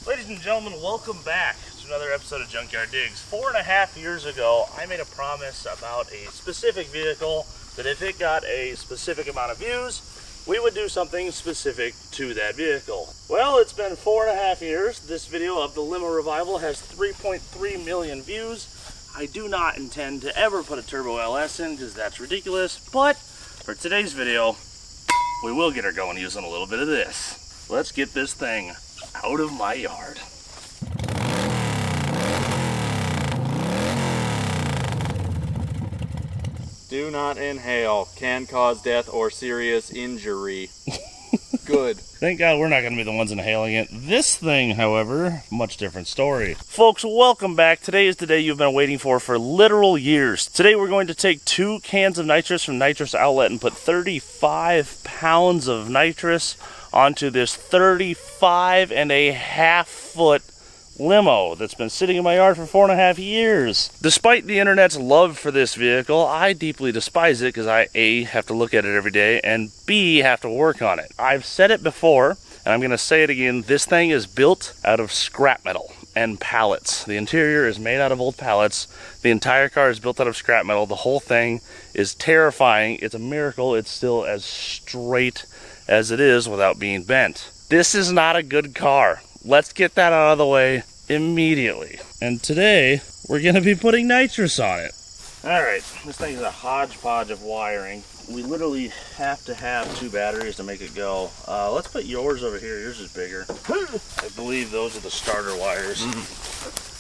Ladies and gentlemen, welcome back to another episode of Junkyard Digs. 4.5 years ago, I made a promise about a specific vehicle that if it got a specific amount of views, we would do something specific to that vehicle. Well, it's been 4.5 years. This video of the limo revival has 3.3 million views. I do not intend to ever put a turbo LS in because that's ridiculous, but for today's video, we will get her going using a little bit of this. Let's get this thing out of my yard. Do not inhale. Can cause death or serious injury. Good. Thank God we're not going to be the ones inhaling it. This thing, however, much different story. Folks, welcome back. Today is the day you've been waiting for literal years. Today we're going to take 2 cans of nitrous from Nitrous Outlet and put 35 pounds of nitrous onto this 35.5 foot limo that's been sitting in my yard for 4.5 years. Despite the internet's love for this vehicle, I deeply despise it because I A, have to look at it every day, and B, have to work on it. I've said it before, and I'm going to say it again, this thing is built out of scrap metal and pallets. The interior is made out of old pallets. The entire car is built out of scrap metal. The whole thing is terrifying. It's a miracle it's still as straight as it is without being bent. This is not a good car. Let's get that out of the way immediately. And today, we're going to be putting nitrous on it. Alright, this thing is a hodgepodge of wiring. We literally have to have 2 batteries to make it go. Let's put yours over here. Yours is bigger. I believe those are the starter wires.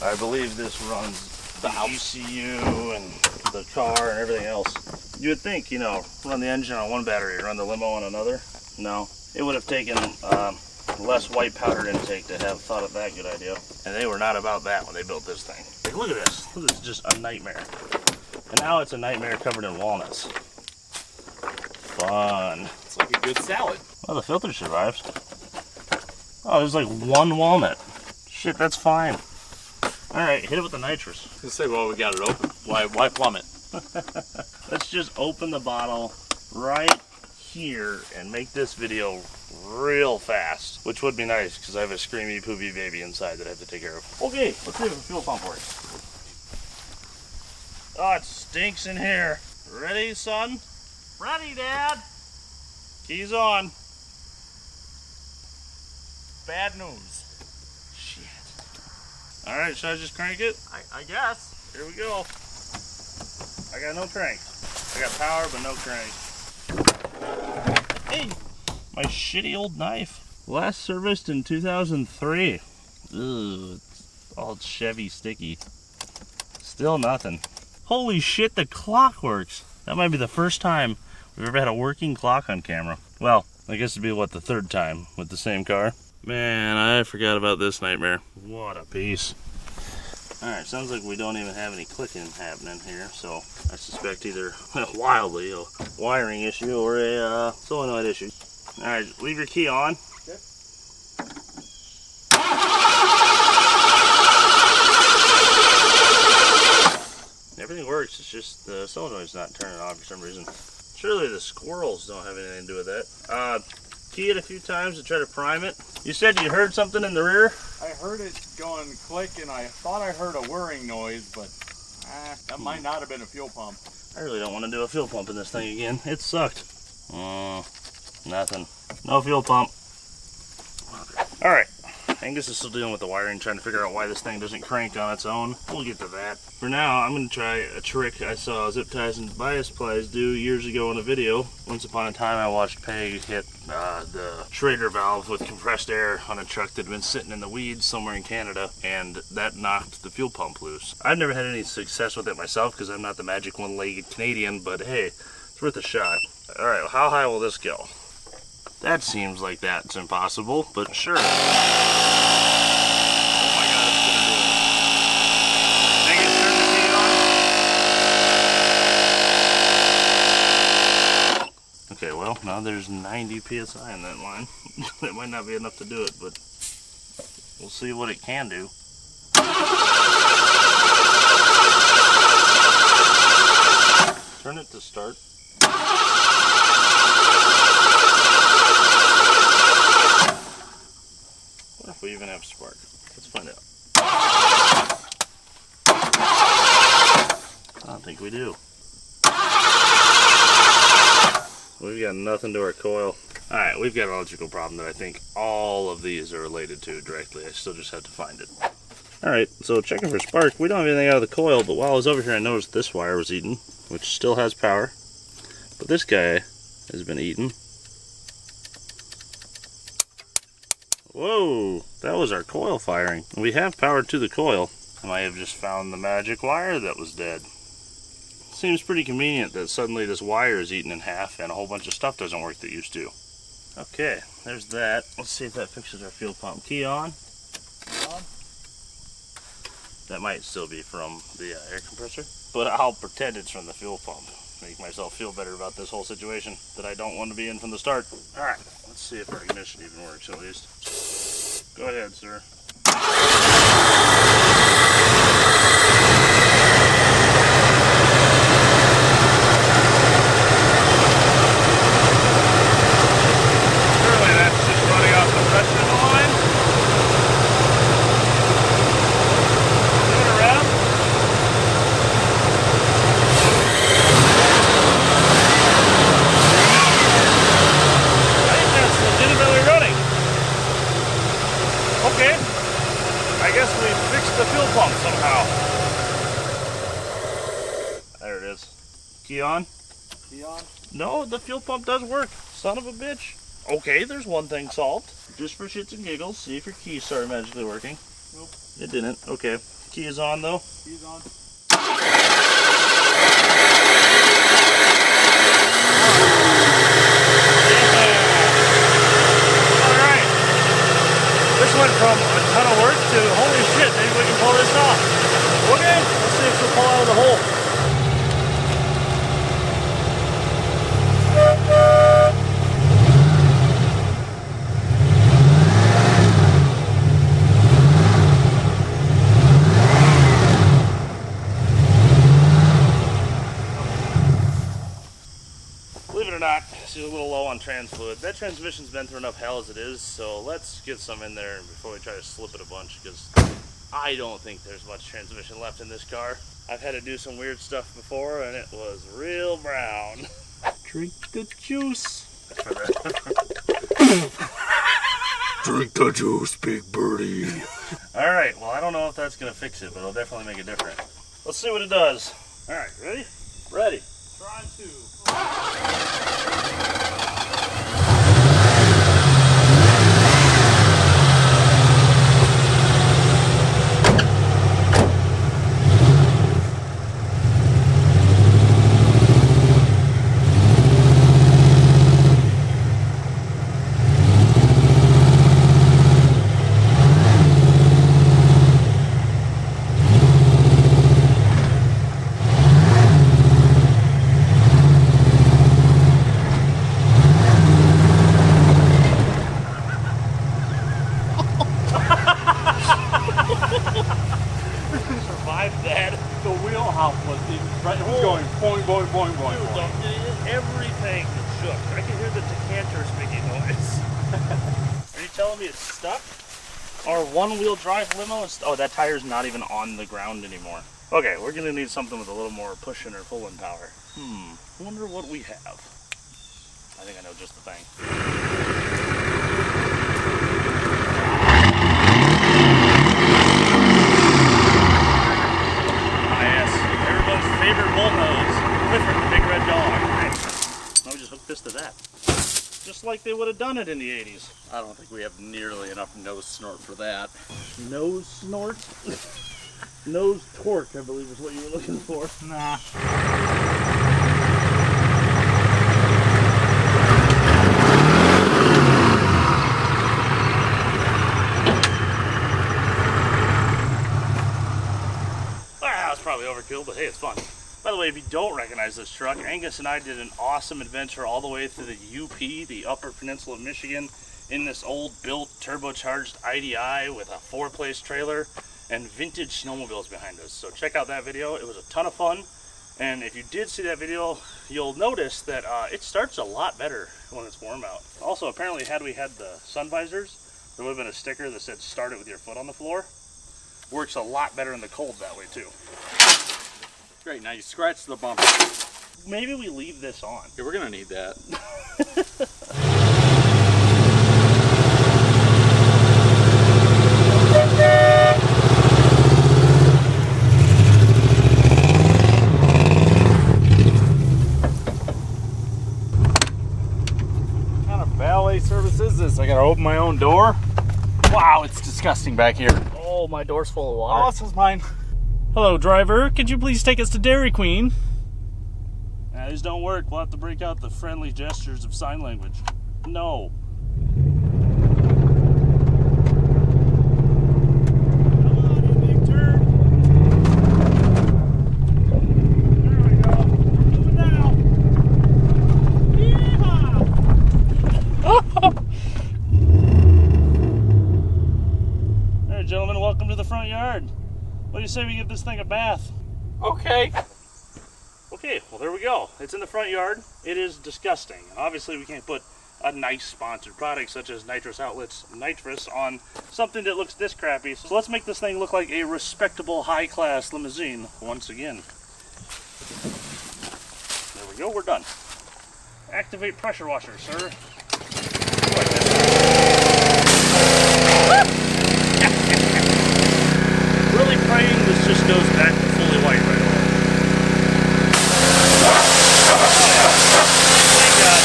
I believe this runs the ECU and the car and everything else. You would think, you know, run the engine on one battery, run the limo on another. No, it would have taken less white powder intake to have thought of that good idea. And they were not about that when they built this thing. Like, look at this. This is just a nightmare. And now it's a nightmare covered in walnuts. Fun. It's like a good salad. Well, the filter survives. Oh, there's like 1 walnut. Shit, that's fine. Alright, hit it with the nitrous. I was gonna say, well, we got it open. Why plumb it? Let's just open the bottle right here and make this video real fast, which would be nice because I have a screamy poopy baby inside that I have to take care of. Okay, let's see if the fuel pump works. Oh, it stinks in here. Ready, son? Ready, Dad. Keys on. Bad news. Shit. All right, should I just crank it? I guess. Here we go. I got no crank. I got power, but no crank. Hey, my shitty old knife. Last serviced in 2003. Ugh, it's all Chevy sticky. Still nothing. Holy shit, the clock works. That might be the first time we've ever had a working clock on camera. Well, I guess it'd be, what, the 3rd time with the same car? Man, I forgot about this nightmare. What a piece. Alright, sounds like we don't even have any clicking happening here, so I suspect either wildly a wiring issue or a solenoid issue. Alright, leave your key on. Okay. Everything works, it's just the solenoid's not turning on for some reason. Surely the squirrels don't have anything to do with that. Key it a few times to try to prime it. You said you heard something in the rear? I heard it going click and I thought I heard a whirring noise, but that might not have been a fuel pump. I really don't want to do a fuel pump in this thing again. It sucked. Nothing. No fuel pump. Alright. Angus is still dealing with the wiring, trying to figure out why this thing doesn't crank on its own. We'll get to that. For now, I'm going to try a trick I saw zip ties and bias plies do years ago in a video. Once upon a time, I watched Peg hit the Schrader valve with compressed air on a truck that had been sitting in the weeds somewhere in Canada, and that knocked the fuel pump loose. I've never had any success with it myself because I'm not the magic one-legged Canadian, but hey, it's worth a shot. Alright, well, how high will this go? That seems like that's impossible, but sure. Oh my god, it's gonna do it. Angus, turn the key on. Okay, well, now there's 90 psi in that line. That might not be enough to do it, but we'll see what it can do. Turn it to start. What if we we even have a spark? Let's find out. I don't think we do. We've got nothing to our coil. Alright, we've got an electrical problem that I think all of these are related to directly. I still just have to find it. Alright, so checking for spark. We don't have anything out of the coil, but while I was over here I noticed this wire was eaten, which still has power. But this guy has been eaten. Whoa, that was our coil firing. We have power to the coil. I might have just found the magic wire that was dead. Seems pretty convenient that suddenly this wire is eaten in half and a whole bunch of stuff doesn't work that used to. Okay, there's that. Let's see if that fixes our fuel pump. Key on. That might still be from the air compressor, but I'll pretend it's from the fuel pump. Make myself feel better about this whole situation that I don't want to be in from the start. Alright, let's see if our ignition even works at least. Go ahead, sir. Surely that's just running off the pressure in the line. Turn it around. I think that's legitimately running. Okay. I guess we fixed the fuel pump somehow. There it is. Key on? Key on? No, the fuel pump does work. Son of a bitch. Okay, there's one thing solved. Just for shits and giggles, see if your key started magically working. Nope. It didn't. Okay. Key is on though. Key's on. Alright. This went from a ton of work to holy shit, maybe we can pull this off. Okay, let's see if she'll pull out of the hole. Believe it or not, she's a little low on trans fluid. That transmission's been through enough hell as it is, so let's get some in there before we try to slip it a bunch, because I don't think there's much transmission left in this car. I've had to do some weird stuff before, and it was real brown. Drink the juice. Drink the juice, big birdie. Alright, well I don't know if that's going to fix it, but it'll definitely make it different. Let's see what it does. Alright, ready? Ready. Try to. Survived that. The wheelhouse was right. It was going boing, boing, boing, boing, Dude, boing. everything shook. I can hear the decanters making noise. Are you telling me it's stuck? Our one-wheel drive limo is... Oh, that tire's not even on the ground anymore. Okay, we're going to need something with a little more pushing or pulling power. I wonder what we have. I think I know just the thing. Everyone's favorite bullnose, Clifford the Big Red Dog. Nice. Now we just hook this to that. Just like they would have done it in the 80s. I don't think we have nearly enough nose snort for that. Nose snort? Nose torque, I believe is what you were looking for. Nah. Probably overkill, but hey, it's fun. By the way, if you don't recognize this truck, Angus and I did an awesome adventure all the way through the UP, the Upper Peninsula of Michigan, in this old built turbocharged IDI with a 4-place trailer and vintage snowmobiles behind us. So check out that video. It was a ton of fun. And if you did see that video, you'll notice that it starts a lot better when it's warm out. Also, apparently had we had the sun visors, there would have been a sticker that said start it with your foot on the floor. Works a lot better in the cold that way too. Great, now you scratch the bumper. Maybe we leave this on. Yeah, we're gonna need that. What kind of valet service is this? I gotta open my own door? Wow, it's disgusting back here. Oh, my door's full of water. Oh, this is mine. Hello, driver. Could you please take us to Dairy Queen? Nah, these don't work. We'll have to break out the friendly gestures of sign language. No. Come on, you big turd. There we go. We're moving now. Yeehaw! Hey, gentlemen, welcome to the front yard. What do you say we give this thing a bath? Okay. Okay, well there we go. It's in the front yard. It is disgusting. And obviously we can't put a nice sponsored product such as NITROUS Outlets NITROUS on something that looks this crappy. So let's make this thing look like a respectable high-class limousine once again. There we go, we're done. Activate pressure washer, sir. Really praying this just goes back to fully white right away. Thank God.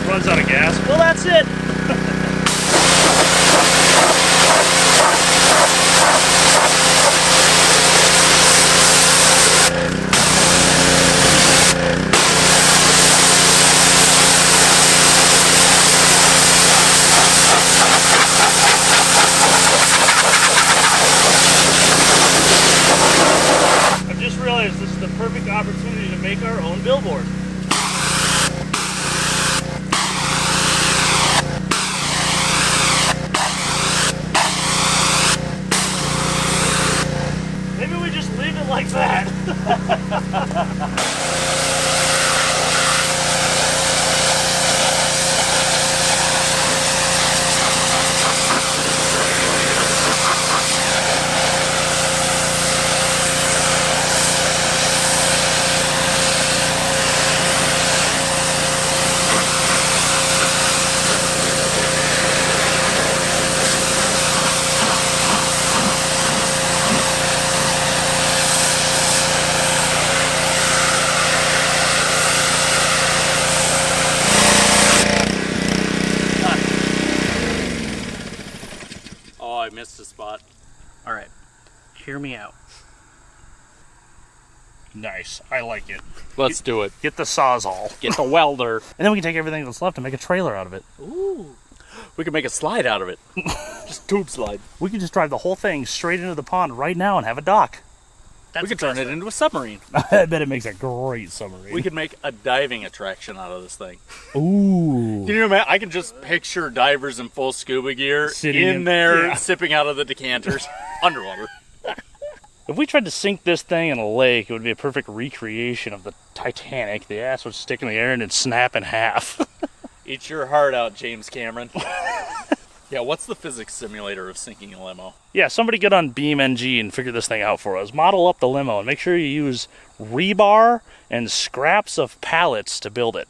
Runs out of gas. Well, that's it. This is the perfect opportunity to make our own billboard. Maybe we just leave it like that. I missed a spot. All right, hear me out. Nice, I like it. Let's do it. Get the Sawzall. Get the welder. And then we can take everything that's left and make a trailer out of it. Ooh. We can make a slide out of it. Just tube slide. We can just drive the whole thing straight into the pond right now and have a dock. We could turn it into a submarine. I bet it makes a great submarine. We could make a diving attraction out of this thing. Ooh. Can you imagine? I can just picture divers in full scuba gear Sitting in there, yeah. sipping out of the decanters underwater. If we tried to sink this thing in a lake, it would be a perfect recreation of the Titanic. The ass would stick in the air and it'd snap in half. Eat your heart out, James Cameron. Yeah, what's the physics simulator of sinking a limo? Yeah, somebody get on BeamNG and figure this thing out for us. Model up the limo and make sure you use rebar and scraps of pallets to build it.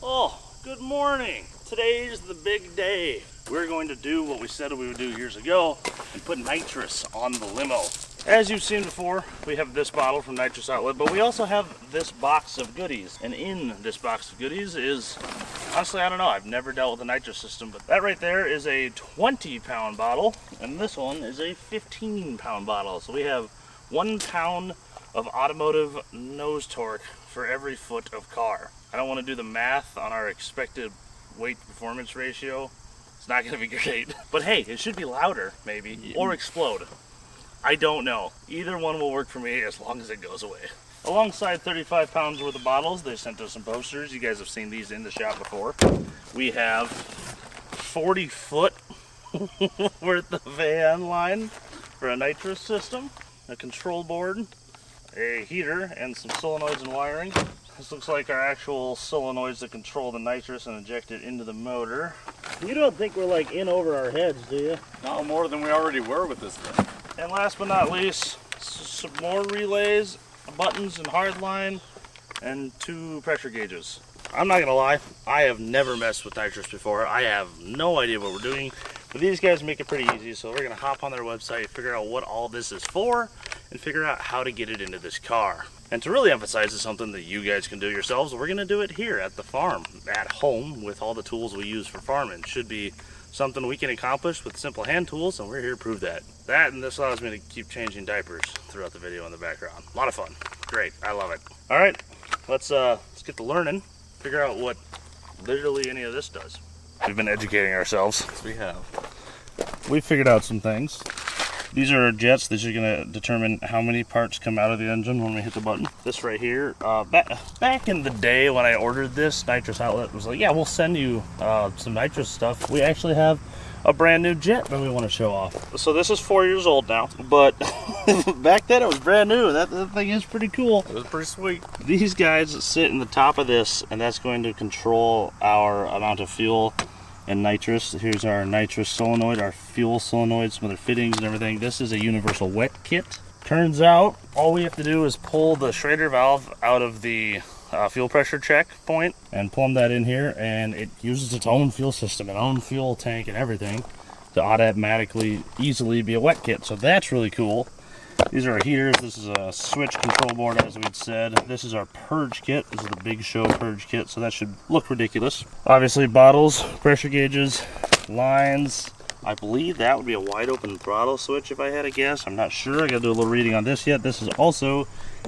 Oh, good morning. Today's the big day. We're going to do what we said we would do years ago and put NITROUS on the limo. As you've seen before, we have this bottle from NITROUS Outlet, but we also have this box of goodies. And in this box of goodies is, honestly, I don't know, I've never dealt with the NITROUS system, but that right there is a 20-pound bottle, and this one is a 15-pound bottle. So we have 1 pound of automotive nose torque for every foot of car. I don't want to do the math on our expected weight to performance ratio. It's not going to be great. But hey, it should be louder, maybe, or explode. I don't know. Either one will work for me as long as it goes away. Alongside 35 pounds worth of bottles, they sent us some posters. You guys have seen these in the shop before. We have 40 foot worth of van line for a NITROUS system, a control board, a heater, and some solenoids and wiring. This looks like our actual solenoids that control the nitrous and inject it into the motor. You don't think we're like in over our heads, do you? No more than we already were with this thing. And last but not least, some more relays, buttons and hardline, and 2 pressure gauges. I'm not gonna lie, I have never messed with nitrous before. I have no idea what we're doing, but these guys make it pretty easy. So we're gonna hop on their website, figure out what all this is for, and figure out how to get it into this car. And to really emphasize it's something that you guys can do yourselves, we're gonna do it here at the farm, at home, with all the tools we use for farming. Should be something we can accomplish with simple hand tools, and we're here to prove that. That, and this allows me to keep changing diapers throughout the video in the background. A lot of fun. Great, I love it. All right, let's get to learning, figure out what literally any of this does. We've been educating ourselves. We have. We figured out some things. These are our jets. These are going to determine how many parts come out of the engine when we hit the button. This right here, back in the day when I ordered this, Nitrous Outlet was like, yeah, we'll send you some nitrous stuff. We actually have a brand new jet that we want to show off. So this is 4 years old now, but back then it was brand new. That thing is pretty cool. It was pretty sweet. These guys sit in the top of this, and that's going to control our amount of fuel and nitrous. Here's our nitrous solenoid, our fuel solenoid, some other fittings and everything. This is a universal wet kit. Turns out all we have to do is pull the Schrader valve out of the fuel pressure check point and plumb that in here, and it uses its own fuel system and own fuel tank and everything to automatically easily be a wet kit. So that's really cool. These are our heaters. This is a switch control board, as we'd said. This is our purge kit. This is the Big Show purge kit, so that should look ridiculous. Obviously, bottles, pressure gauges, lines. I believe that would be a wide open throttle switch if I had a guess. I'm not sure. I gotta do a little reading on this yet. This is also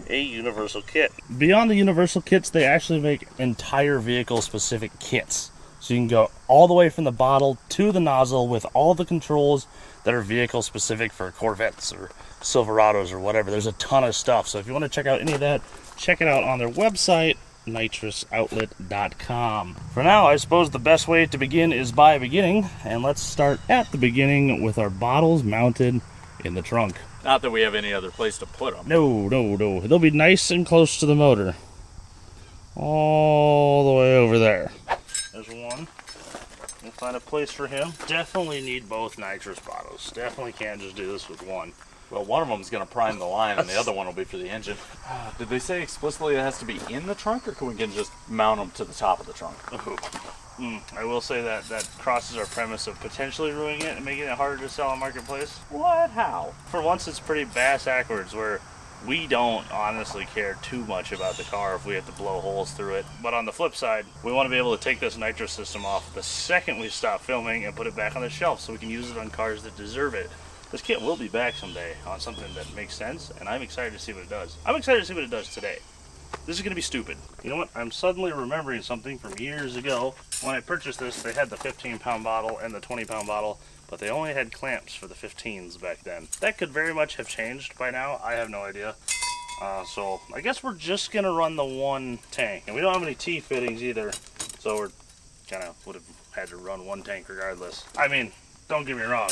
a universal kit. Beyond the universal kits, they actually make entire vehicle specific kits. So you can go all the way from the bottle to the nozzle with all the controls that are vehicle specific for Corvettes or Silverados or whatever. There's a ton of stuff. So if you want to check out any of that, check it out on their website, nitrousoutlet.com. For now, I suppose the best way to begin is by beginning, and let's start at the beginning with our bottles mounted in the trunk. Not that we have any other place to put them. No. They'll be nice and close to the motor. All the way over there. There's one. We'll find a place for him. Definitely need both nitrous bottles. Definitely can't just do this with one. Well, one of them is going to prime the line, and the other one will be for the engine. Did they say explicitly it has to be in the trunk, or can we just mount them to the top of the trunk? I will say that crosses our premise of potentially ruining it and making it harder to sell on Marketplace. What? How? For once, it's pretty bass-backwards, where we don't honestly care too much about the car if we have to blow holes through it. But on the flip side, we want to be able to take this nitrous system off the second we stop filming and put it back on the shelf so we can use it on cars that deserve it. This kit will be back someday on something that makes sense, and I'm excited to see what it does. I'm excited to see what it does today. This is going to be stupid. You know what? I'm suddenly remembering something from years ago. When I purchased this, they had the 15-pound bottle and the 20-pound bottle, but they only had clamps for the 15s back then. That could very much have changed by now. I have no idea. So I guess we're just going to run the one tank. And we don't have any T fittings either, so we're kind of would have had to run one tank regardless. I mean, don't get me wrong.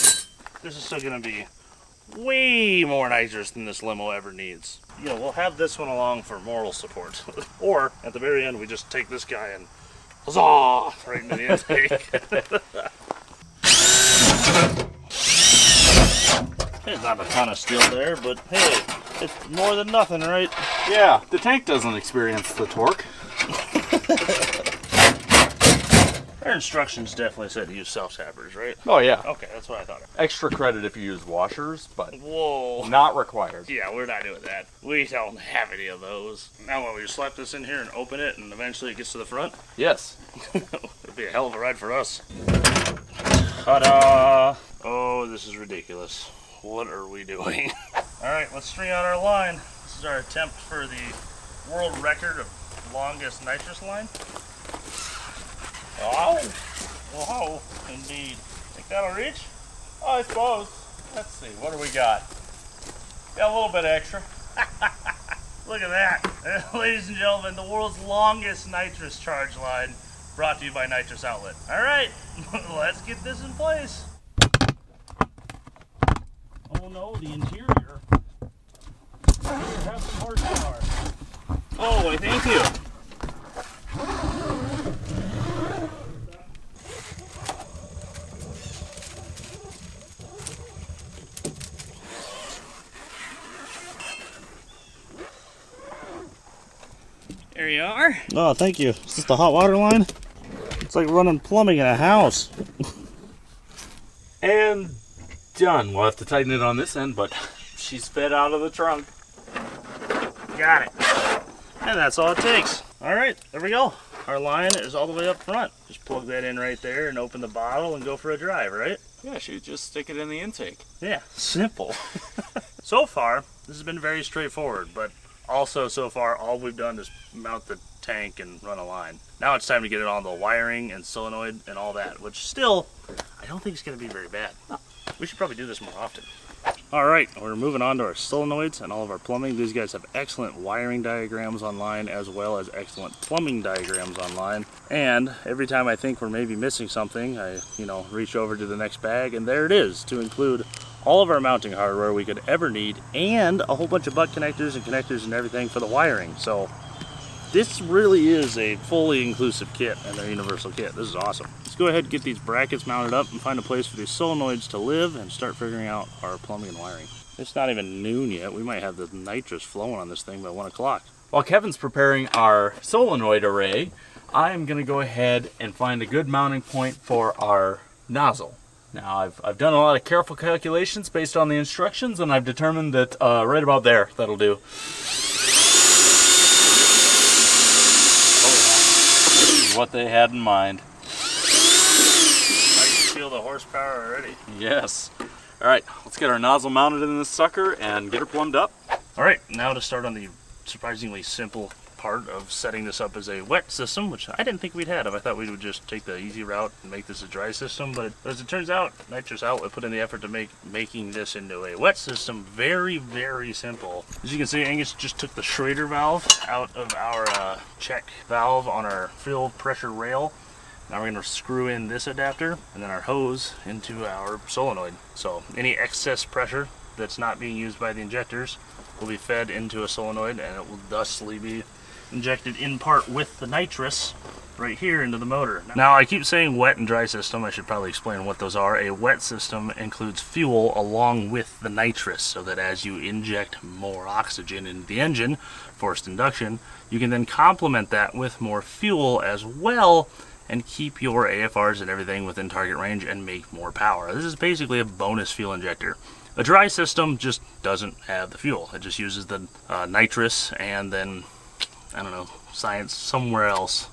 This is still going to be way more nitrous than this limo ever needs. You know, we'll have this one along for moral support. Or, at the very end, we just take this guy and huzzah! Right into the intake. There's not a ton of steel there, but hey, it's more than nothing, right? Yeah, the tank doesn't experience the torque. Our instructions definitely said to use self-tappers, right? Oh, yeah. Okay, that's what I thought. Extra credit if you use washers, but Whoa. not required. Yeah, we're not doing that. We don't have any of those. Now what, we just slap this in here and open it and eventually it gets to the front? Yes. It'd be a hell of a ride for us. Ta-da! Oh, this is ridiculous. What are we doing? Alright, let's string out our line. This is our attempt for the world record of longest nitrous line. Oh! Whoa, indeed. Think that'll reach? I suppose. Let's see, what do we got? Got a little bit extra. Look at that. Ladies and gentlemen, the world's longest nitrous charge line, brought to you by Nitrous Outlet. Alright, let's get this in place. Oh no, the interior. Here, have some horsepower. Oh, why thank you. There you are. Oh, thank you. Is this the hot water line? It's like running plumbing in a house. And done. We'll have to tighten it on this end, but she's fed out of the trunk. Got it. And that's all it takes. All right, there we go. Our line is all the way up front. Just plug that in right there and open the bottle and go for a drive, right? Yeah, she would just stick it in the intake. Yeah, simple. So far, this has been very straightforward, but also so far, all we've done is mount the tank and run a line. Now it's time to get it on the wiring and solenoid and all that, which still, I don't think it's going to be very bad. We should probably do this more often. All right, we're moving on to our solenoids and all of our plumbing. These guys have excellent wiring diagrams online as well as excellent plumbing diagrams online. And every time I think we're maybe missing something, I, reach over to the next bag, and there it is, to include all of our mounting hardware we could ever need and a whole bunch of butt connectors and everything for the wiring. So this really is a fully inclusive kit and a universal kit. This is awesome. Let's go ahead and get these brackets mounted up and find a place for these solenoids to live and start figuring out our plumbing and wiring. It's not even noon yet. We might have the nitrous flowing on this thing by 1 o'clock. While Kevin's preparing our solenoid array, I'm going to go ahead and find a good mounting point for our nozzle. Now, I've done a lot of careful calculations based on the instructions, and I've determined that right about there, that'll do. What they had in mind. I can feel the horsepower already. Yes. All right, let's get our nozzle mounted in this sucker and get her plumbed up. All right, now to start on the surprisingly simple part of setting this up as a wet system, which I didn't think we'd had. I thought we would just take the easy route and make this a dry system, but as it turns out, Nitrous Outlet put in the effort to making this into a wet system very, very simple. As you can see, Angus just took the Schrader valve out of our check valve on our fill pressure rail. Now we're going to screw in this adapter and then our hose into our solenoid. So any excess pressure that's not being used by the injectors will be fed into a solenoid, and it will thusly be injected in part with the nitrous right here into the motor. Now I keep saying wet and dry system. I should probably explain what those are. A wet system includes fuel along with the nitrous, so that as you inject more oxygen into the engine, forced induction, you can then complement that with more fuel as well and keep your AFRs and everything within target range and make more power. This is basically a bonus fuel injector. A dry system just doesn't have the fuel. It just uses the nitrous and then, I don't know, science somewhere else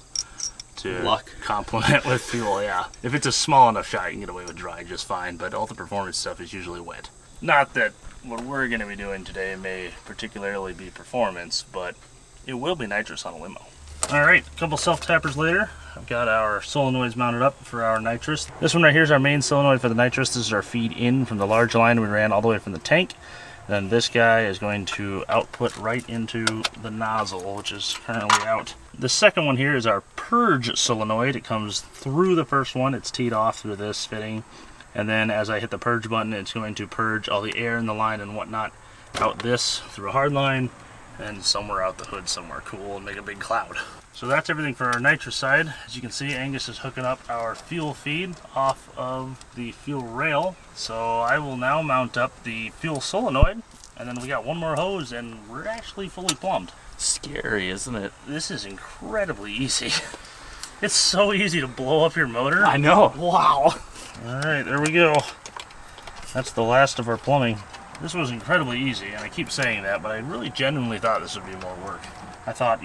to complement with fuel, yeah. If it's a small enough shot, you can get away with dry just fine, but all the performance stuff is usually wet. Not that what we're going to be doing today may particularly be performance, but it will be nitrous on a limo. Alright, a couple self-tappers later, I've got our solenoids mounted up for our nitrous. This one right here is our main solenoid for the nitrous. This is our feed in from the large line we ran all the way from the tank. Then this guy is going to output right into the nozzle, which is currently out. The second one here is our purge solenoid. It comes through the first one. It's teed off through this fitting. And then as I hit the purge button, it's going to purge all the air in the line and whatnot out this through a hard line and somewhere out the hood somewhere cool and make a big cloud. So that's everything for our nitrous side. As you can see, Angus is hooking up our fuel feed off of the fuel rail. So I will now mount up the fuel solenoid, and then we got one more hose and we're actually fully plumbed. Scary, isn't it? This is incredibly easy. It's so easy to blow up your motor. I know. Wow. All right, there we go. That's the last of our plumbing. This was incredibly easy, and I keep saying that, but I really genuinely thought this would be more work. I thought,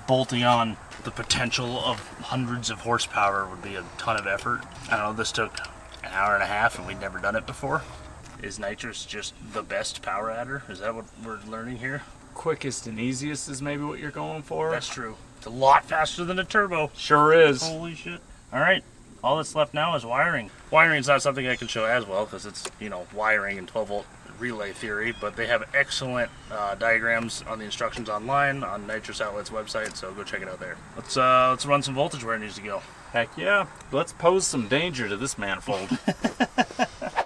bolting on the potential of hundreds of horsepower would be a ton of effort. I don't know, this took an hour and a half and we'd never done it before. Is nitrous just the best power adder? Is that what we're learning here? Quickest and easiest is maybe what you're going for? That's true. It's a lot faster than a turbo. Sure is. Holy shit. All right, all that's left now is wiring. Wiring is not something I can show as well because it's, wiring and 12-volt relay theory, but they have excellent diagrams on the instructions online on Nitrous Outlet's website, so go check it out there. Let's run some voltage where it needs to go. Heck yeah. Let's pose some danger to this manifold.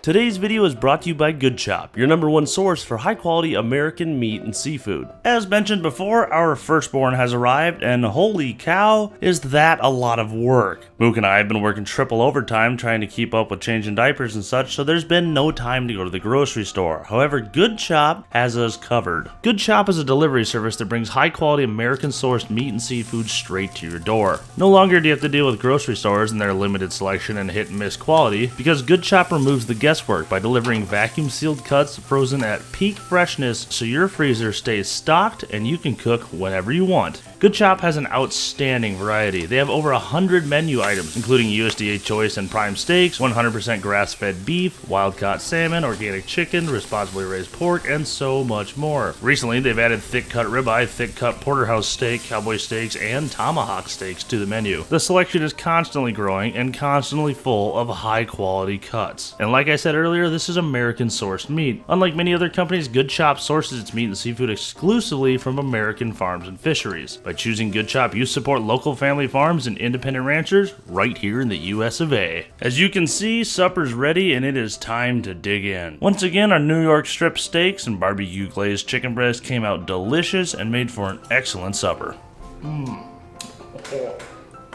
Today's video is brought to you by Good Chop, your #1 source for high-quality American meat and seafood. As mentioned before, our firstborn has arrived, and holy cow, is that a lot of work. Mook and I have been working triple overtime trying to keep up with changing diapers and such, so there's been no time to go to the grocery store. However, Good Chop has us covered. Good Chop is a delivery service that brings high-quality American-sourced meat and seafood straight to your door. No longer do you have to deal with grocery stores and their limited selection and hit-and-miss quality, because Good Chop removes the guesswork by delivering vacuum-sealed cuts frozen at peak freshness so your freezer stays stocked and you can cook whenever you want. Good Chop has an outstanding variety. They have over 100 menu items, including USDA choice and prime steaks, 100% grass-fed beef, wild-caught salmon, organic chicken, responsibly raised pork, and so much more. Recently, they've added thick-cut ribeye, thick-cut porterhouse steak, cowboy steaks, and tomahawk steaks to the menu. The selection is constantly growing and constantly full of high-quality cuts. And like I said earlier, this is American-sourced meat. Unlike many other companies, Good Chop sources its meat and seafood exclusively from American farms and fisheries. By choosing Good Chop, you support local family farms and independent ranchers right here in the US of A. As you can see, supper's ready and it is time to dig in. Once again, our New York strip steaks and barbecue glazed chicken breast came out delicious and made for an excellent supper.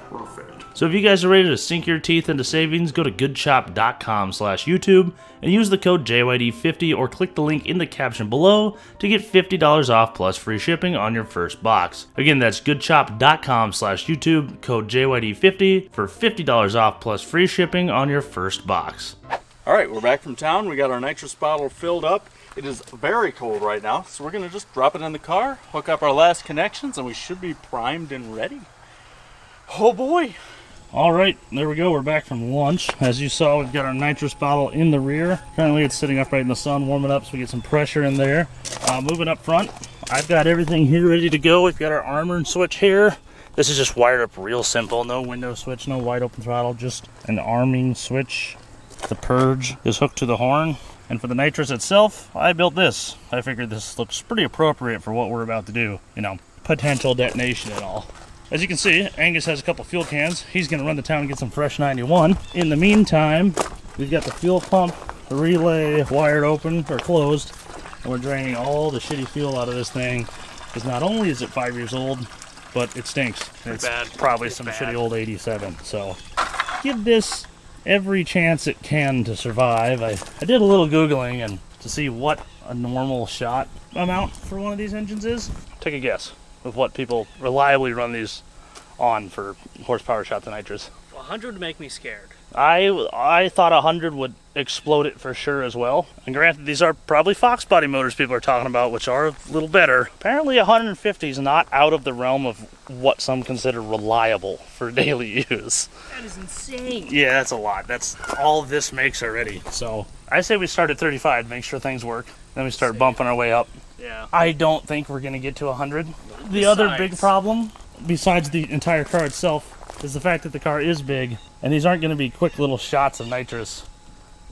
Perfect. So if you guys are ready to sink your teeth into savings, go to goodchop.com/YouTube and use the code JYD50 or click the link in the caption below to get $50 off plus free shipping on your first box. Again, that's goodchop.com/YouTube, code JYD50 for $50 off plus free shipping on your first box. All right, we're back from town. We got our nitrous bottle filled up. It is very cold right now, so we're gonna just drop it in the car, hook up our last connections, and we should be primed and ready. Oh boy. Alright, there we go. We're back from lunch. As you saw, we've got our nitrous bottle in the rear. Currently it's sitting upright in the sun, warming up so we get some pressure in there. Moving up front, I've got everything here ready to go. We've got our armor and switch here. This is just wired up real simple. No window switch, no wide open throttle, just an arming switch. The purge is hooked to the horn. And for the nitrous itself, I built this. I figured this looks pretty appropriate for what we're about to do. You know, potential detonation and all. As you can see, Angus has a couple fuel cans. He's going to run to town and get some fresh 91. In the meantime, we've got the fuel pump, the relay wired open or closed, and we're draining all the shitty fuel out of this thing. Because not only is it 5 years old, but it stinks. It's bad. Probably some shitty old 87. So give this every chance it can to survive. I did a little Googling and to see what a normal shot amount for one of these engines is. Take a guess with what people reliably run these on for horsepower shot to nitrous. 100 would make me scared. I thought 100 would explode it for sure as well. And granted, these are probably Fox body motors people are talking about, which are a little better. Apparently 150 is not out of the realm of what some consider reliable for daily use. That is insane. Yeah, that's a lot. That's all this makes already. So I say we start at 35, make sure things work. Then we start bumping our way up. Yeah. I don't think we're going to get to 100. The other big problem, besides the entire car itself, is the fact that the car is big, and these aren't going to be quick little shots of nitrous.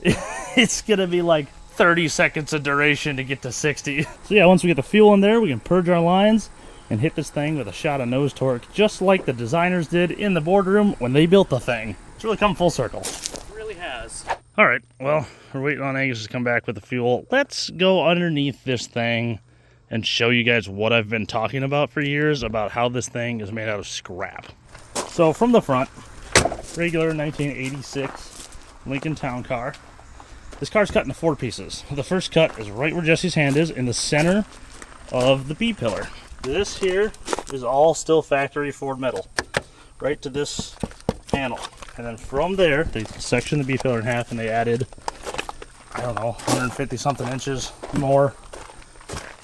It's going to be like 30 seconds of duration to get to 60. So yeah, once we get the fuel in there, we can purge our lines and hit this thing with a shot of nose torque, just like the designers did in the boardroom when they built the thing. It's really come full circle. It really has. All right, well, we're waiting on Angus to come back with the fuel. Let's go underneath this thing and show you guys what I've been talking about for years about how this thing is made out of scrap. So from the front, regular 1986 Lincoln Town Car. This car's cut into 4 pieces. The first cut is right where Jesse's hand is, in the center of the B-pillar. This here is all still factory Ford metal, right to this panel. And then from there, they sectioned the B-pillar in half and they added, I don't know, 150 something inches more.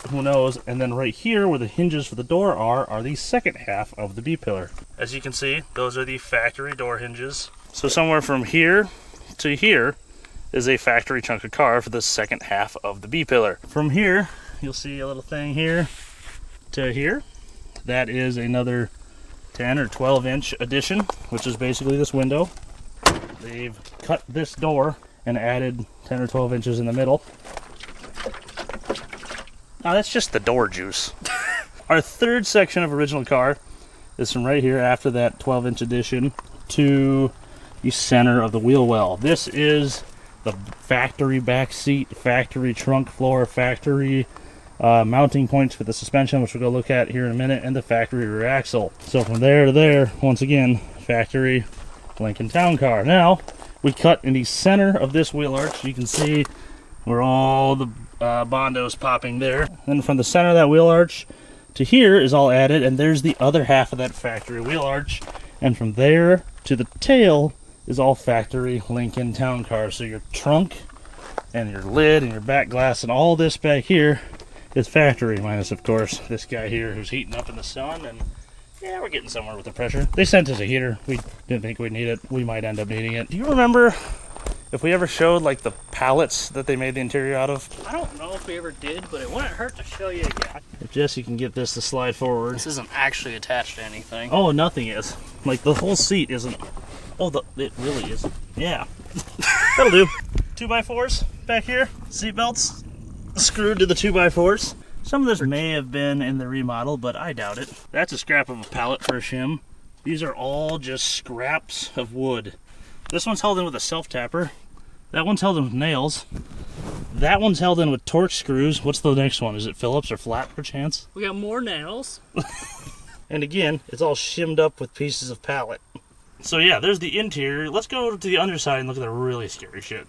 Who knows? And then right here where the hinges for the door are the second half of the B-pillar. As you can see, those are the factory door hinges. So somewhere from here to here is a factory chunk of car for the second half of the B-pillar. From here, you'll see a little thing here to here. That is another 10 or 12 inch addition, which is basically this window. They've cut this door and added 10 or 12 inches in the middle. Now that's just the door juice. Our third section of original car is from right here after that 12-inch addition to the center of the wheel well. This is the factory back seat, factory trunk floor, factory mounting points for the suspension, which we'll go look at here in a minute, and the factory rear axle. So from there to there, once again, factory Lincoln Town Car. Now, we cut in the center of this wheel arch. You can see where all the Bondo's popping there. Then from the center of that wheel arch to here is all added, and there's the other half of that factory wheel arch. And from there to the tail is all factory Lincoln Town Car. So your trunk and your lid and your back glass and all this back here is factory, minus, of course, this guy here who's heating up in the sun. And yeah, we're getting somewhere with the pressure. They sent us a heater. We didn't think we'd need it. We might end up needing it. Do you remember if we ever showed like the pallets that they made the interior out of? I don't know if we ever did, but it wouldn't hurt to show you again. If Jesse can get this to slide forward. This isn't actually attached to anything. Oh, nothing is. Like the whole seat isn't. Oh, it really isn't. Yeah. That'll do. 2x4s back here. Seat belts screwed to the 2x4s. Some of this may have been in the remodel, but I doubt it. That's a scrap of a pallet for a shim. These are all just scraps of wood. This one's held in with a self-tapper. That one's held in with nails. That one's held in with torque screws. What's the next one? Is it Phillips or flat, perchance? We got more nails. And again, it's all shimmed up with pieces of pallet. So yeah, there's the interior. Let's go to the underside and look at the really scary shit.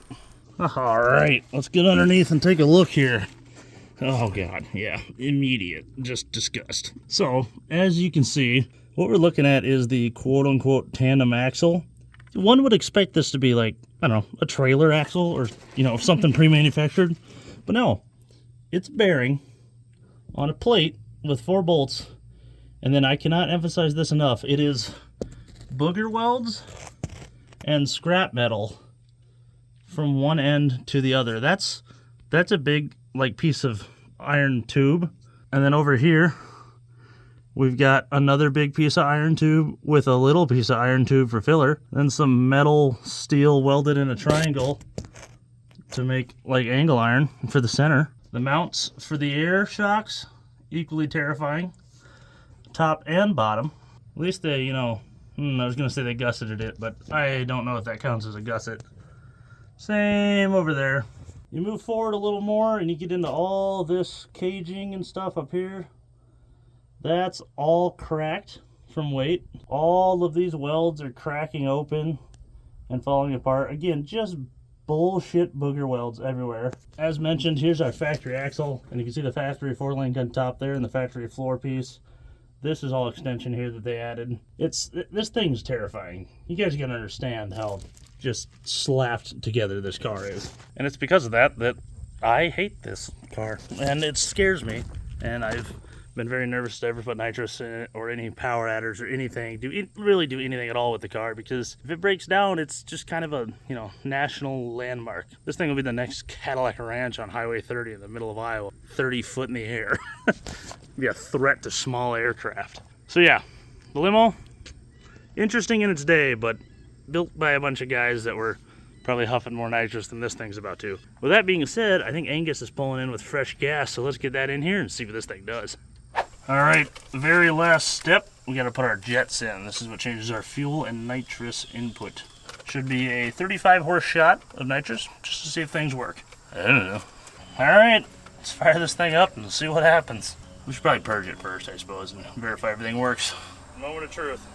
Alright, let's get underneath and take a look here. Oh god, yeah, immediate, just disgust. So, as you can see, what we're looking at is the quote-unquote tandem axle. One would expect this to be like, I don't know, a trailer axle or, you know, something pre-manufactured. But no, it's bearing on a plate with 4 bolts. And then I cannot emphasize this enough. It is booger welds and scrap metal from one end to the other. That's a big like piece of iron tube. And then over here we've got another big piece of iron tube with a little piece of iron tube for filler. Then some metal steel welded in a triangle to make like angle iron for the center. The mounts for the air shocks, equally terrifying. Top and bottom. At least they, you know, I was going to say they gusseted it, but I don't know if that counts as a gusset. Same over there. You move forward a little more and you get into all this caging and stuff up here. That's all cracked from weight. All of these welds are cracking open and falling apart. Again, just bullshit booger welds everywhere. As mentioned, here's our factory axle, and you can see the factory 4-link on top there and the factory floor piece. This is all extension here that they added. This thing's terrifying. You guys gotta understand how just slapped together this car is. And it's because of that I hate this car. And it scares me. And I've been very nervous to ever put nitrous in it or any power adders or anything. Really do anything at all with the car, because if it breaks down, it's just kind of a, you know, national landmark. This thing will be the next Cadillac Ranch on Highway 30 in the middle of Iowa. 30 foot in the air. Be a threat to small aircraft. So yeah, the limo, interesting in its day, but built by a bunch of guys that were probably huffing more nitrous than this thing's about to. With that being said, I think Angus is pulling in with fresh gas, so let's get that in here and see what this thing does. Alright, very last step, we gotta put our jets in. This is what changes our fuel and nitrous input. Should be a 35 horse shot of nitrous, just to see if things work. I don't know. Alright, let's fire this thing up and see what happens. We should probably purge it first, I suppose, and verify everything works. Moment of truth.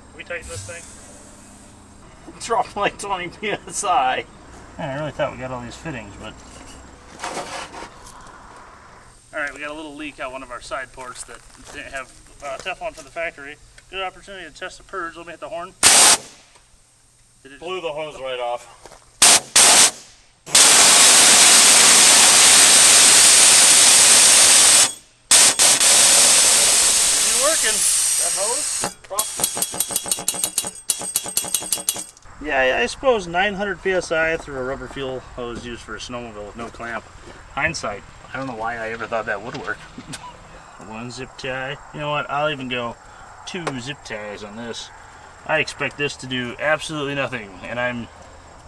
Can we tighten this thing? It's dropped like 20 psi. I really thought we got all these fittings, but... Alright, we got a little leak out one of our side ports that didn't have Teflon from the factory. Good opportunity to test the purge. Let me hit the horn. Blew the hose right off. Working. That hose? Yeah, I suppose 900 psi through a rubber fuel hose used for a snowmobile with no clamp. Hindsight, I don't know why I ever thought that would work. 1 zip tie. You know what? I'll even go 2 zip ties on this. I expect this to do absolutely nothing, and I'm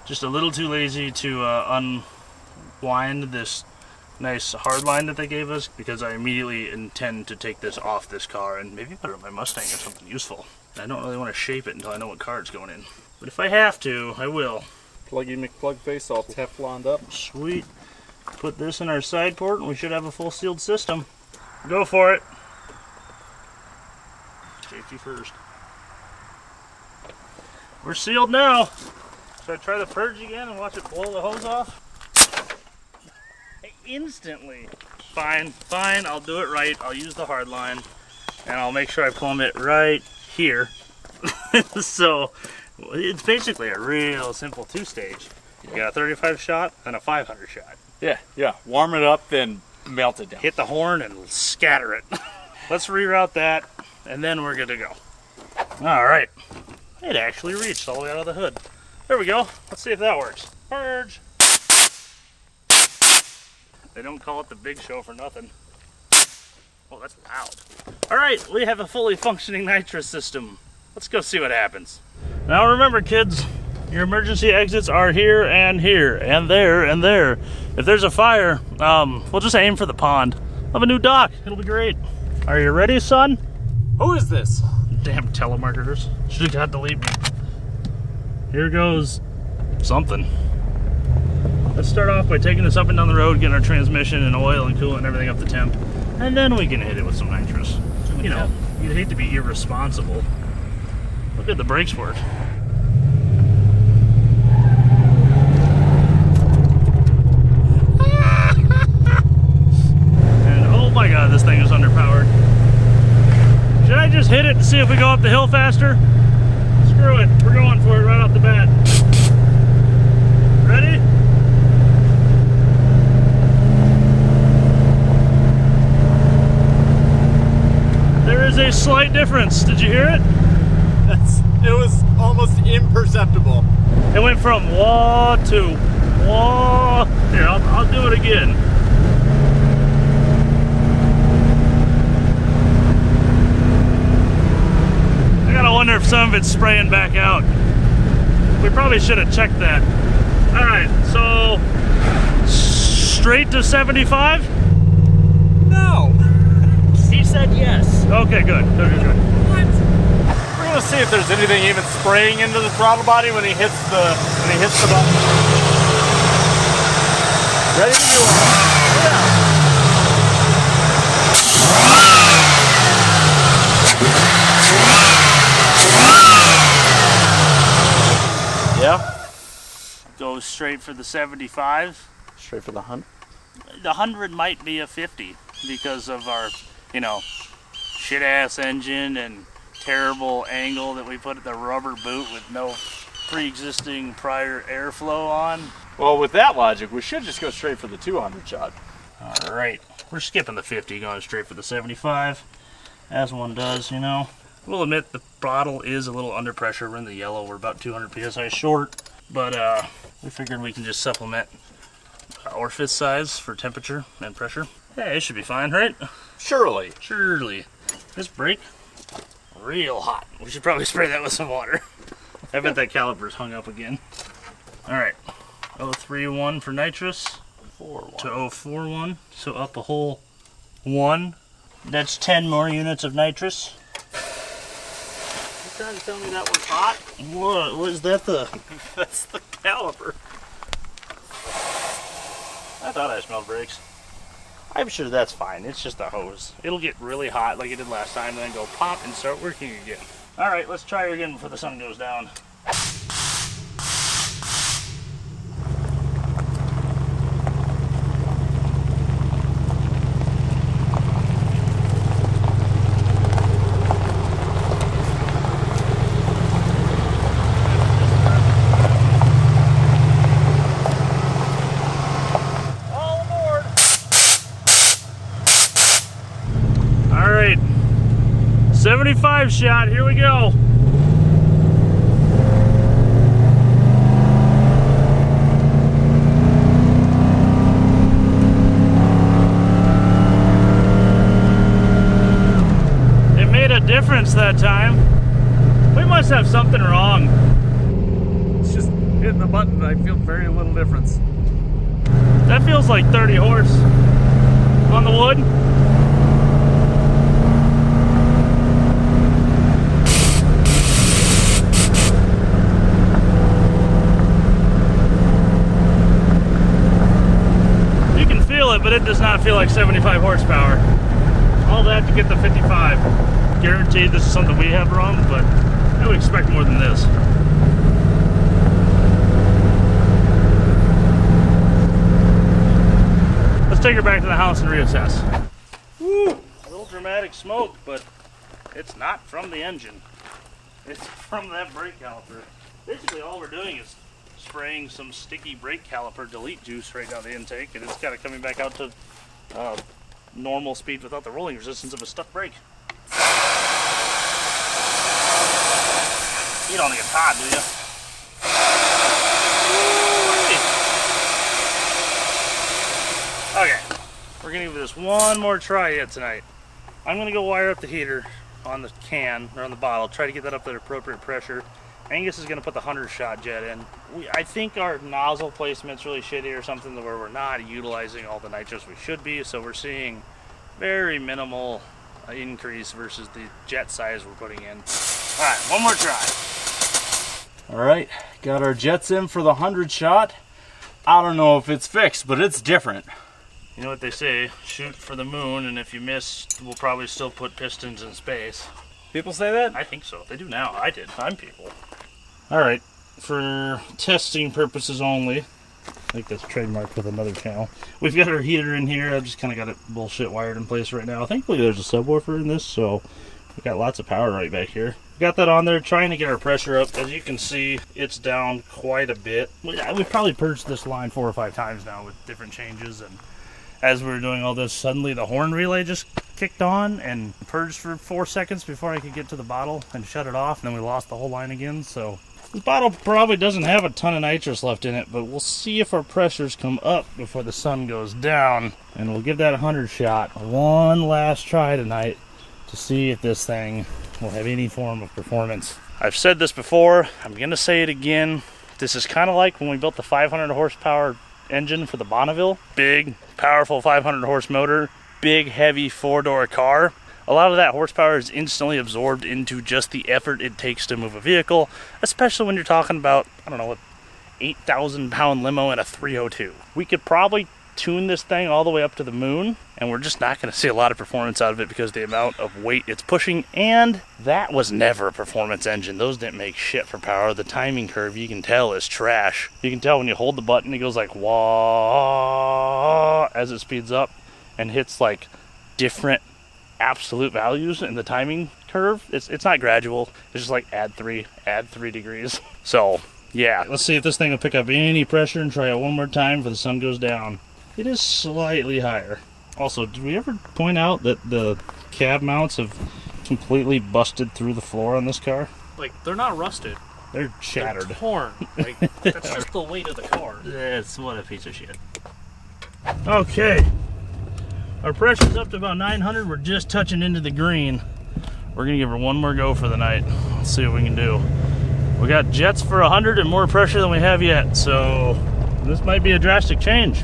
just a little too lazy to unwind this nice hard line that they gave us, because I immediately intend to take this off this car and maybe put it on my Mustang or something useful. I don't really want to shape it until I know what car it's going in. But if I have to, I will. pluggy McPlug face all Tefloned up. Sweet. Put this in our side port and we should have a full sealed system. Go for it. Safety first. We're sealed now. Should I try the purge again and watch it blow the hose off? Instantly. Fine, I'll do it right. I'll use the hard line and I'll make sure I plumb it right here. So it's basically a real simple two-stage. You got a 35 shot and a 500 shot. Yeah. Warm it up, then melt it down. Hit the horn and scatter it. Let's reroute that and then we're good to go. All right. It actually reached all the way out of the hood. There we go. Let's see if that works. Purge. They don't call it the big show for nothing. Oh, that's loud. All right, we have a fully functioning nitrous system. Let's go see what happens. Now remember, kids, your emergency exits are here and there and there. If there's a fire, we'll just aim for the pond. We'll have a new dock. It'll be great. Are you ready, son? Who is this? Damn telemarketers. Should've got delete me. Here goes something. Let's start off by taking this up and down the road, getting our transmission and oil and coolant and everything up to temp. And then we can hit it with some nitrous. You know, you'd hate to be irresponsible. Look at the brakes work. And oh my god, this thing is underpowered. Should I just hit it to see if we go up the hill faster? Screw it, we're going for it right off the bat. Ready? There is a slight difference. Did you hear it? It was almost imperceptible. It went from wah to wah. Here, I'll do it again. I gotta wonder if some of it's spraying back out. We probably should have checked that. All right, so straight to 75? No. He said yes. Okay, good. What? We're gonna see if there's anything even spraying into the throttle body when he hits the button. Ready to do it. Yeah. Go straight for the 75. Straight for the 100. The 100 might be a 50 because of our, shit ass engine and terrible angle that we put at the rubber boot with no pre-existing prior airflow on. Well, with that logic, we should just go straight for the 200 shot. All right, we're skipping the 50, going straight for the 75, as one does, We'll admit the throttle is a little under pressure. We're in the yellow. We're about 200 psi short, but we figured we can just supplement orifice size for temperature and pressure. Hey, it should be fine, right? Surely. This brake, real hot. We should probably spray that with some water. I bet that caliper's hung up again. All right, 031 for nitrous to 041, so up a whole 1. That's 10 more units of nitrous. You trying to tell me that was hot? What was that? That's the caliper. I thought I smelled brakes. I'm sure that's fine. It's just a hose. It'll get really hot like it did last time, and then go pop and start working again. All right, let's try it again before the sun goes down. All aboard. All right, 75 shot, here we go. It made a difference that time. We must have something wrong. It's just hitting the button. I feel very little difference. That feels like 30 horse on the wood. it, but it does not feel like 75 horsepower. All that to get the 55. Guaranteed this is something we have wrong, but I would expect more than this. Let's take her back to the house and reassess. Woo! A little dramatic smoke, but it's not from the engine. It's from that brake caliper. Basically all we're doing is spraying some sticky brake caliper delete juice right down the intake, and it's kind of coming back out to normal speed without the rolling resistance of a stuck brake. You don't think it's hot, do you? Okay, we're gonna give this one more try yet tonight. I'm gonna go wire up the heater on the can, or on the bottle, try to get that up at appropriate pressure. Angus is gonna put the 100-shot jet in. I think our nozzle placement's really shitty or something where we're not utilizing all the nitrous we should be, so we're seeing very minimal increase versus the jet size we're putting in. All right, one more try. All right, got our jets in for the 100-shot. I don't know if it's fixed, but it's different. You know what they say, shoot for the moon, and if you miss, we'll probably still put pistons in space. People say that? I think so. They do now. I did. I'm people. All right, for testing purposes only, I think that's trademarked with another channel. We've got our heater in here. I've just kind of got it bullshit wired in place right now. Thankfully, there's a subwoofer in this, so we've got lots of power right back here. Got that on there, trying to get our pressure up. As you can see, it's down quite a bit. We've probably purged this line 4 or 5 times now with different changes, and as we were doing all this, suddenly the horn relay just kicked on and purged for 4 seconds before I could get to the bottle and shut it off, and then we lost the whole line again. So this bottle probably doesn't have a ton of nitrous left in it, but we'll see if our pressures come up before the sun goes down, and we'll give that 100-shot one last try tonight to see if this thing will have any form of performance. I've said this before, I'm gonna say it again. This is kind of like when we built the 500 horsepower engine for the Bonneville. Big, powerful 500 horse motor, big, heavy 4-door car. A lot of that horsepower is instantly absorbed into just the effort it takes to move a vehicle, especially when you're talking about, I don't know, 8,000 pound limo and a 302. We could probably tune this thing all the way up to the moon, and we're just not going to see a lot of performance out of it because of the amount of weight it's pushing. And that was never a performance engine. Those didn't make shit for power. The timing curve, you can tell, is trash. You can tell when you hold the button, it goes like wah as it speeds up and hits like different absolute values in the timing curve. It's not gradual. It's just like add 3 degrees. So yeah, let's see if this thing will pick up any pressure and try it one more time before the sun goes down. It is slightly higher. Also, did we ever point out that the cab mounts have completely busted through the floor on this car? Like, they're not rusted. They're shattered. They're torn. Like, that's just the weight of the car. That's what a piece of shit. Okay. Our pressure's up to about 900. We're just touching into the green. We're going to give her one more go for the night. Let's see what we can do. We got jets for 100 and more pressure than we have yet, so this might be a drastic change.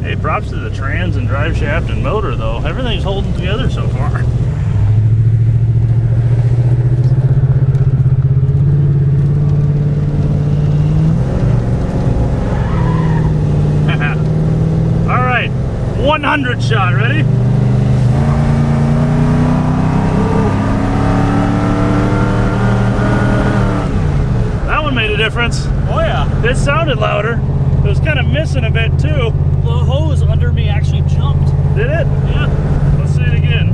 Hey, props to the trans and drive shaft and motor, though. Everything's holding together so far. All right, 100 shot, ready? That one made a difference. Oh, yeah. It sounded louder. It was kind of missing a bit, too. The hose under me actually jumped. Did it? Yeah. Let's see it again.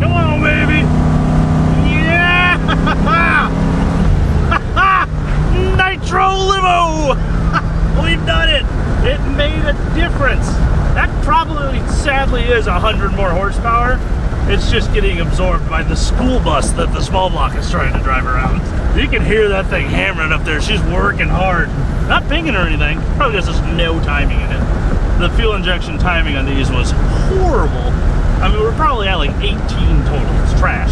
Come on, baby. Yeah! Nitro Limo! We've done it. It made a difference. That probably, sadly, is 100 more horsepower. It's just getting absorbed by the school bus that the small block is trying to drive around. You can hear that thing hammering up there. She's working hard. Not pinging or anything. Probably because there's no timing in it. The fuel injection timing on these was horrible. I mean, we're probably at like 18 total. It's trash.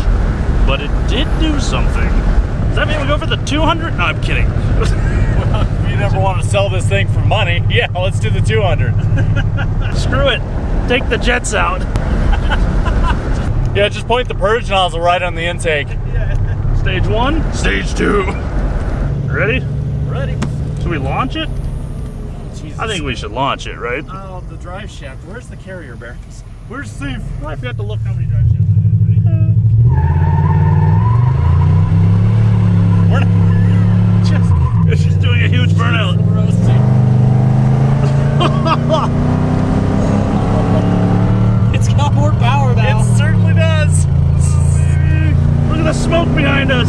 But it did do something. Does that mean we go for the 200? No, I'm kidding. Well, if you never want to sell this thing for money, yeah, let's do the 200. Screw it. Take the jets out. Yeah, just point the purge nozzle right on the intake. Stage 1. Stage 2. Ready? Ready. Should we launch it? Jesus. I think we should launch it, right? Oh, the drive shaft. Where's the carrier bearings? Where's Steve? I forgot to look how many drive shafts it is. We're not, it's just doing a huge burnout. It's got more power now. It certainly does. Look at the smoke behind us.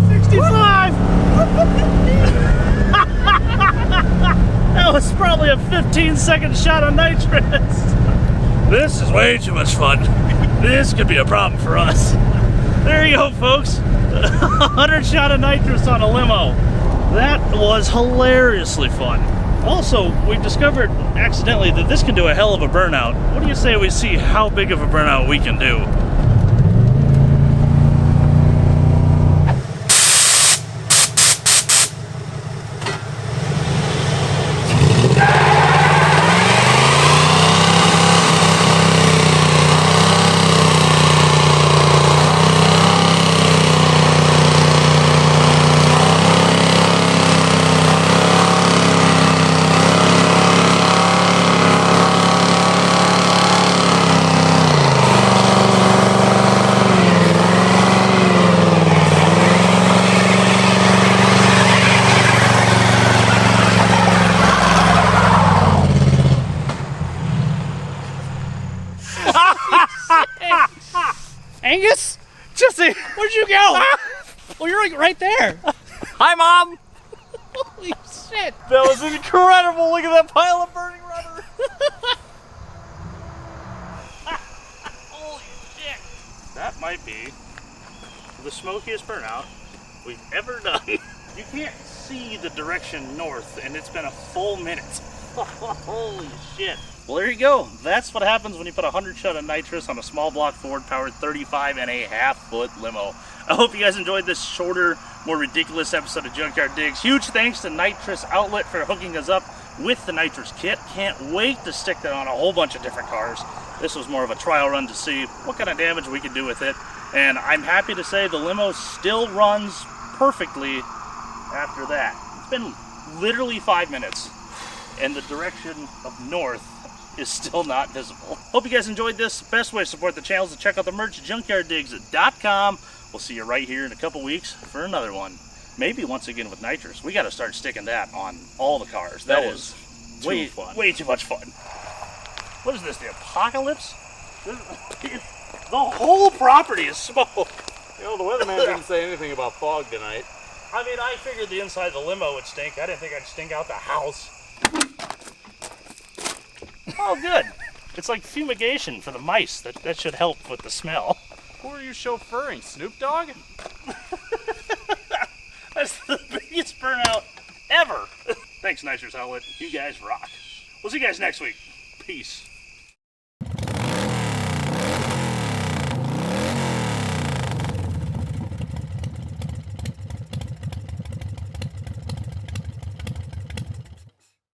65. That was probably a 15-second shot of nitrous. This is way too much fun. This could be a problem for us. There you go, folks. 100 shot of nitrous on a limo. That was hilariously fun. Also, we've discovered accidentally that this can do a hell of a burnout. What do you say we see how big of a burnout we can do? Angus? Jesse! Where'd you go? Well, you're like right there. Hi, Mom! Holy shit. That was incredible! Look at that pile of burning rubber! Holy shit. That might be the smokiest burnout we've ever done. You can't see the direction north, and it's been a full minute. Holy shit. Well, there you go. That's what happens when you put 100 shot of nitrous on a small block Ford powered 35.5-foot limo. I hope you guys enjoyed this shorter, more ridiculous episode of Junkyard Digs. Huge thanks to Nitrous Outlet for hooking us up with the nitrous kit. Can't wait to stick that on a whole bunch of different cars. This was more of a trial run to see what kind of damage we could do with it. And I'm happy to say the limo still runs perfectly after that. It's been literally 5 minutes, and the direction of north is still not visible. Hope you guys enjoyed this. Best way to support the channel is to check out the merch, junkyarddigs.com. We'll see you right here in a couple weeks for another one. Maybe once again with nitrous. We got to start sticking that on all the cars. That was way too much fun. What is this, the apocalypse? The whole property is smoke. You know, the weatherman didn't say anything about fog tonight. I mean, I figured the inside of the limo would stink. I didn't think I'd stink out the house. Oh, good. It's like fumigation for the mice. That should help with the smell. Who are you chauffeuring, Snoop Dogg? That's the biggest burnout ever. Thanks, Nitrous Outlet. You guys rock. We'll see you guys next week. Peace.